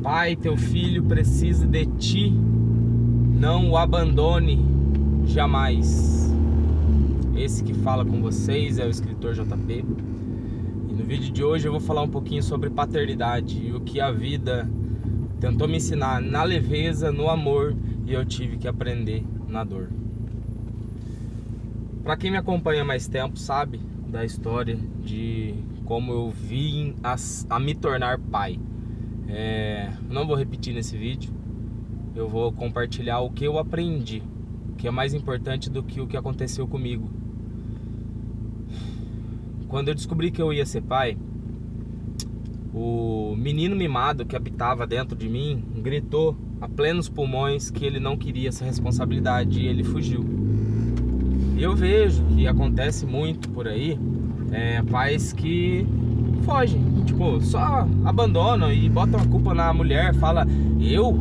Pai, teu filho precisa de ti, não o abandone jamais. Esse que fala com vocês é o escritor JP. E no vídeo de hoje eu vou falar um pouquinho sobre paternidade e o que a vida tentou me ensinar na leveza, no amor, e eu tive que aprender na dor. Para quem me acompanha há mais tempo sabe da história de como eu vim a me tornar pai. Não vou repetir nesse vídeo. Eu vou compartilhar o que eu aprendi, que é mais importante do que o que aconteceu comigo. Quando eu descobri que eu ia ser pai, o menino mimado que habitava dentro de mim gritou a plenos pulmões que ele não queria essa responsabilidade e ele fugiu. E eu vejo que acontece muito por aí, pais que fogem, tipo, só abandonam e botam a culpa na mulher. Fala, eu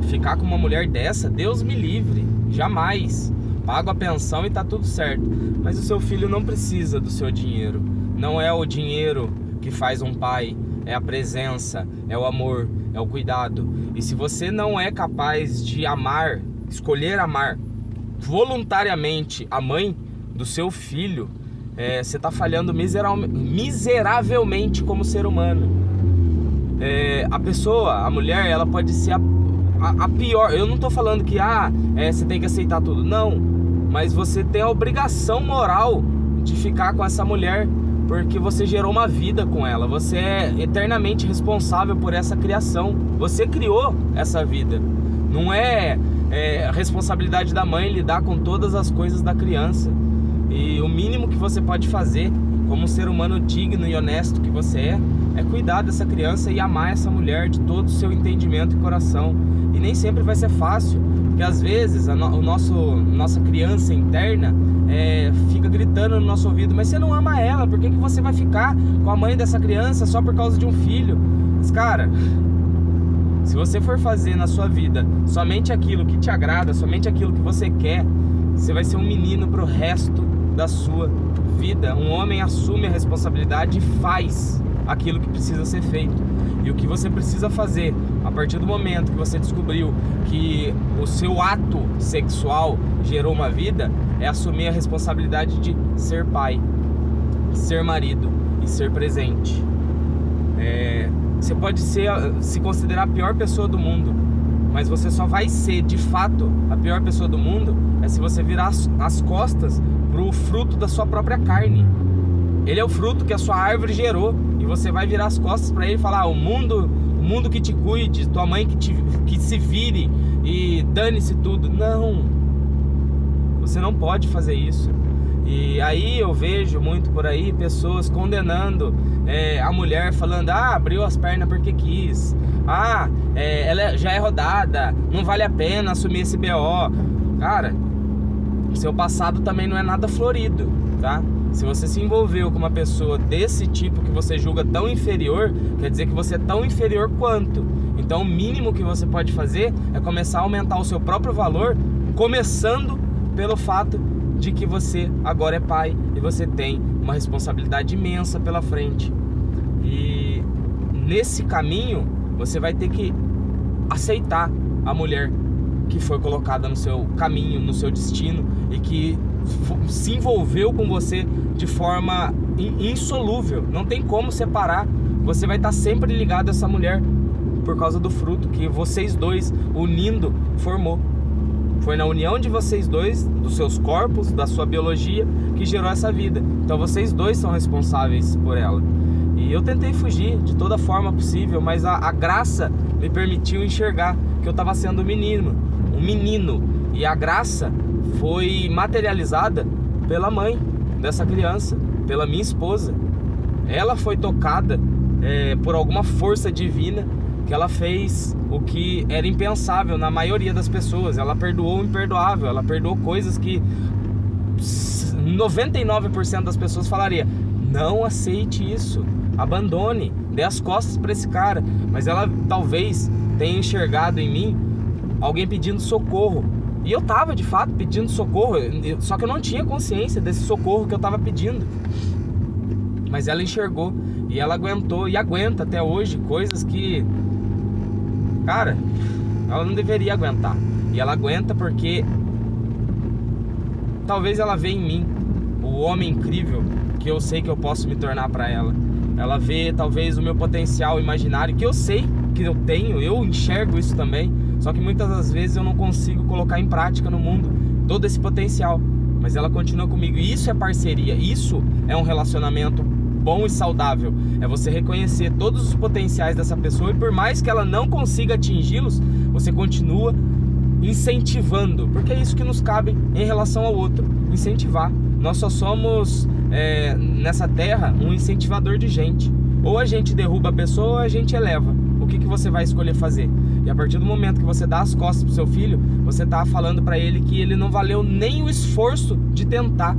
ficar com uma mulher dessa, Deus me livre, jamais. Pago a pensão e tá tudo certo. Mas o seu filho não precisa do seu dinheiro. Não é o dinheiro que faz um pai, é a presença, é o amor, é o cuidado. E se você não é capaz de amar, escolher amar voluntariamente a mãe do seu filho, você está falhando miseravelmente como ser humano. A pessoa, a mulher, ela pode ser a pior. Eu não estou falando que você tem que aceitar tudo, não. Mas você tem a obrigação moral de ficar com essa mulher, porque você gerou uma vida com ela. Você é eternamente responsável por essa criação. Você criou essa vida. Não é a responsabilidade da mãe lidar com todas as coisas da criança. E o mínimo que você pode fazer, como um ser humano digno e honesto que você é cuidar dessa criança e amar essa mulher de todo o seu entendimento e coração. E nem sempre vai ser fácil, porque às vezes nossa criança interna fica gritando no nosso ouvido: mas você não ama ela, por que você vai ficar com a mãe dessa criança só por causa de um filho? Mas cara, se você for fazer na sua vida somente aquilo que te agrada, somente aquilo que você quer, você vai ser um menino pro resto da sua vida. Um homem assume a responsabilidade e faz aquilo que precisa ser feito. E o que você precisa fazer a partir do momento que você descobriu que o seu ato sexual gerou uma vida, é assumir a responsabilidade de ser pai, ser marido e ser presente. Você pode se considerar a pior pessoa do mundo, mas você só vai ser de fato a pior pessoa do mundo se você virar as costas pro fruto da sua própria carne. Ele é o fruto que a sua árvore gerou, e você vai virar as costas para ele e falar: o mundo que te cuide, tua mãe que se vire e dane-se tudo. Não, você não pode fazer isso. E aí eu vejo muito por aí pessoas condenando a mulher, falando: abriu as pernas porque quis, ela já é rodada, não vale a pena assumir esse BO. Cara, seu passado também não é nada florido, tá? Se você se envolveu com uma pessoa desse tipo que você julga tão inferior, quer dizer que você é tão inferior quanto. Então o mínimo que você pode fazer é começar a aumentar o seu próprio valor, começando pelo fato de que você agora é pai e você tem uma responsabilidade imensa pela frente. E nesse caminho você vai ter que aceitar a mulher que foi colocada no seu caminho, no seu destino, e que se envolveu com você de forma insolúvel. Não tem como separar. Você vai estar sempre ligado a essa mulher por causa do fruto que vocês dois unindo formou. Foi na união de vocês dois, dos seus corpos, da sua biologia, que gerou essa vida. Então vocês dois são responsáveis por ela. E eu tentei fugir de toda forma possível, mas a graça me permitiu enxergar que eu estava sendo um menino. E a graça foi materializada pela mãe dessa criança, pela minha esposa. Ela foi tocada por alguma força divina, que ela fez o que era impensável na maioria das pessoas. Ela perdoou o imperdoável, ela perdoou coisas que 99% das pessoas falaria: não aceite isso, abandone, dê as costas para esse cara. Mas ela talvez tenha enxergado em mim alguém pedindo socorro, e eu tava de fato pedindo socorro, só que eu não tinha consciência desse socorro que eu tava pedindo. Mas ela enxergou, e ela aguentou e aguenta até hoje coisas que Cara, ela não deveria aguentar. E ela aguenta porque talvez ela vê em mim o homem incrível que eu sei que eu posso me tornar pra ela. Ela vê talvez o meu potencial imaginário, que eu sei que eu tenho, eu enxergo isso também. Só que muitas das vezes eu não consigo colocar em prática no mundo todo esse potencial. Mas ela continua comigo, e isso é parceria, isso é um relacionamento bom e saudável. É você reconhecer todos os potenciais dessa pessoa, e por mais que ela não consiga atingi-los, você continua incentivando, porque é isso que nos cabe em relação ao outro, incentivar. Nós só somos nessa terra um incentivador de gente. Ou a gente derruba a pessoa ou a gente eleva. O que você vai escolher fazer? E a partir do momento que você dá as costas pro seu filho, você tá falando pra ele que ele não valeu nem o esforço de tentar.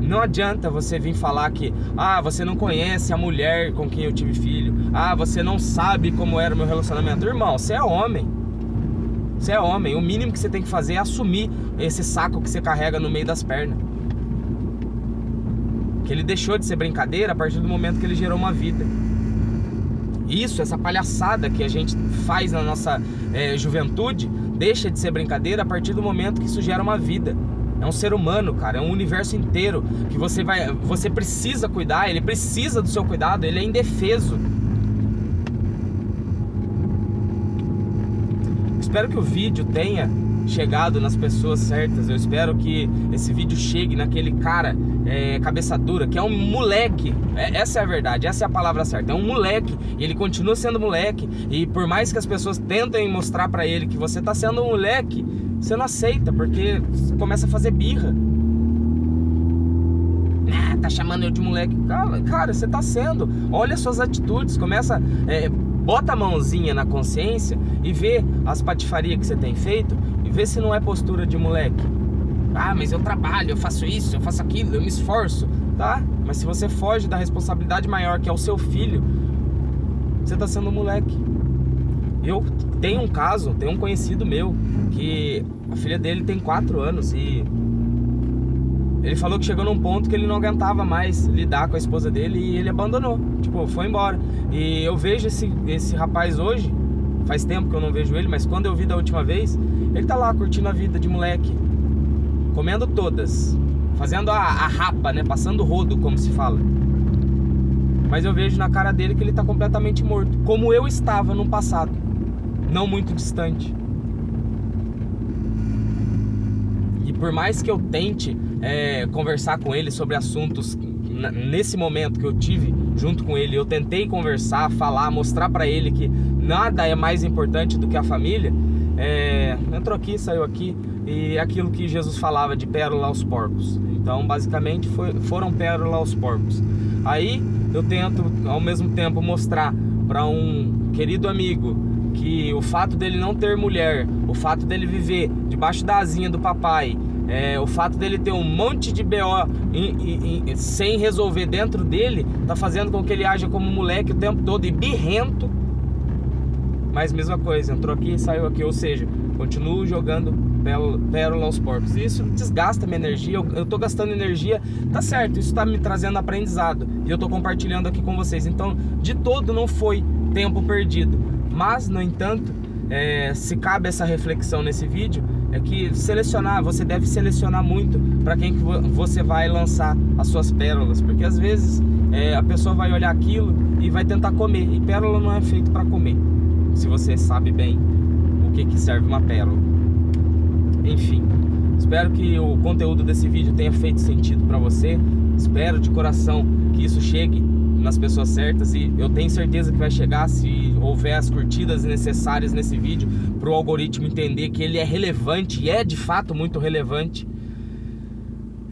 Não adianta você vir falar que você não conhece a mulher com quem eu tive filho, você não sabe como era o meu relacionamento. Irmão, você é homem. Você é homem, o mínimo que você tem que fazer é assumir esse saco que você carrega no meio das pernas. Que ele deixou de ser brincadeira a partir do momento que ele gerou uma vida. Isso, essa palhaçada que a gente faz na nossa juventude, deixa de ser brincadeira a partir do momento que isso gera uma vida. É um ser humano, cara, é um universo inteiro que você precisa cuidar, ele precisa do seu cuidado, ele é indefeso. Espero que o vídeo tenha chegado nas pessoas certas. Eu espero que esse vídeo chegue naquele cara cabeça dura, que é um moleque. Essa é a verdade, essa é a palavra certa. É um moleque, e ele continua sendo moleque. E por mais que as pessoas tentem mostrar pra ele que você tá sendo um moleque, você não aceita, porque começa a fazer birra. Tá chamando eu de moleque. Cara, você tá sendo. Olha as suas atitudes, começa... bota a mãozinha na consciência e vê as patifarias que você tem feito e vê se não é postura de moleque. Mas eu trabalho, eu faço isso, eu faço aquilo, eu me esforço. Tá, mas se você foge da responsabilidade maior, que é o seu filho, você tá sendo um moleque. Eu tenho um caso, tenho um conhecido meu, que a filha dele tem 4 anos e ele falou que chegou num ponto que ele não aguentava mais lidar com a esposa dele e ele abandonou, foi embora. E eu vejo esse rapaz hoje, faz tempo que eu não vejo ele, mas quando eu vi da última vez, ele tá lá curtindo a vida de moleque, comendo todas, fazendo a rapa, né, passando o rodo, como se fala. Mas eu vejo na cara dele que ele tá completamente morto, como eu estava no passado, não muito distante. E por mais que eu tente conversar com ele sobre assuntos, nesse momento que eu tive junto com ele, eu tentei conversar, falar, mostrar pra ele que nada é mais importante do que a família. Entrou aqui, saiu aqui, e aquilo que Jesus falava de pérola aos porcos. Então basicamente foram pérola aos porcos. Aí eu tento ao mesmo tempo mostrar para um querido amigo que o fato dele não ter mulher, o fato dele viver debaixo da asinha do papai, o fato dele ter um monte de BO sem resolver dentro dele, tá fazendo com que ele haja como moleque o tempo todo e birrento. Mas mesma coisa, entrou aqui, saiu aqui, ou seja, continuo jogando pérola aos porcos. Isso desgasta minha energia, eu tô gastando energia, tá certo, isso tá me trazendo aprendizado e eu tô compartilhando aqui com vocês. Então, de todo não foi tempo perdido. Mas, no entanto, se cabe essa reflexão nesse vídeo, é que você deve selecionar muito para quem que você vai lançar as suas pérolas, porque às vezes a pessoa vai olhar aquilo e vai tentar comer, e pérola não é feito para comer, se você sabe bem o que serve uma pérola. Enfim, espero que o conteúdo desse vídeo tenha feito sentido para você, espero de coração que isso chegue nas pessoas certas, e eu tenho certeza que vai chegar se houver as curtidas necessárias nesse vídeo para o algoritmo entender que ele é relevante, e é de fato muito relevante.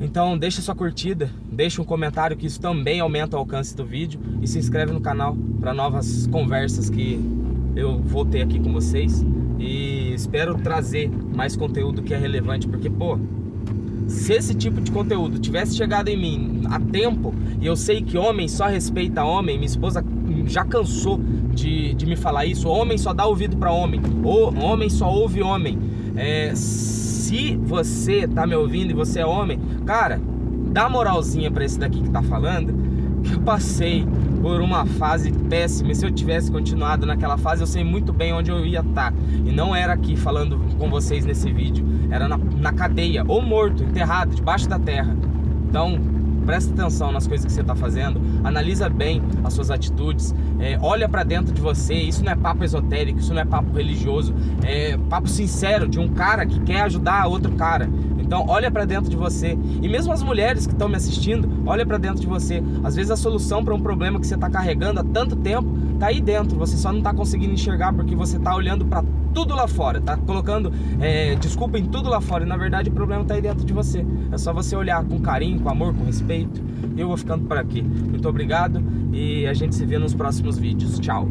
Então deixa sua curtida, deixa um comentário, que isso também aumenta o alcance do vídeo, e se inscreve no canal para novas conversas que eu vou ter aqui com vocês, e espero trazer mais conteúdo que é relevante, porque se esse tipo de conteúdo tivesse chegado em mim a tempo, e eu sei que homem só respeita homem, minha esposa já cansou de me falar isso, homem só dá ouvido pra homem, homem só ouve homem. Se você tá me ouvindo e você é homem, cara, dá moralzinha pra esse daqui que tá falando, que eu passei por uma fase péssima. E se eu tivesse continuado naquela fase, eu sei muito bem onde eu ia estar. E não era aqui falando com vocês nesse vídeo, era na cadeia, ou morto, enterrado, debaixo da terra. Então, presta atenção nas coisas que você está fazendo, analisa bem as suas atitudes, olha para dentro de você. Isso não é papo esotérico, isso não é papo religioso, é papo sincero de um cara que quer ajudar outro cara. Então olha para dentro de você. E mesmo as mulheres que estão me assistindo, olha para dentro de você. Às vezes a solução para um problema que você está carregando há tanto tempo tá aí dentro, você só não está conseguindo enxergar porque você está olhando para tudo lá fora, tá colocando desculpa em tudo lá fora, e na verdade o problema está aí dentro de você. É só você olhar com carinho, com amor, com respeito. Eu vou ficando por aqui. Muito obrigado e a gente se vê nos próximos vídeos. Tchau!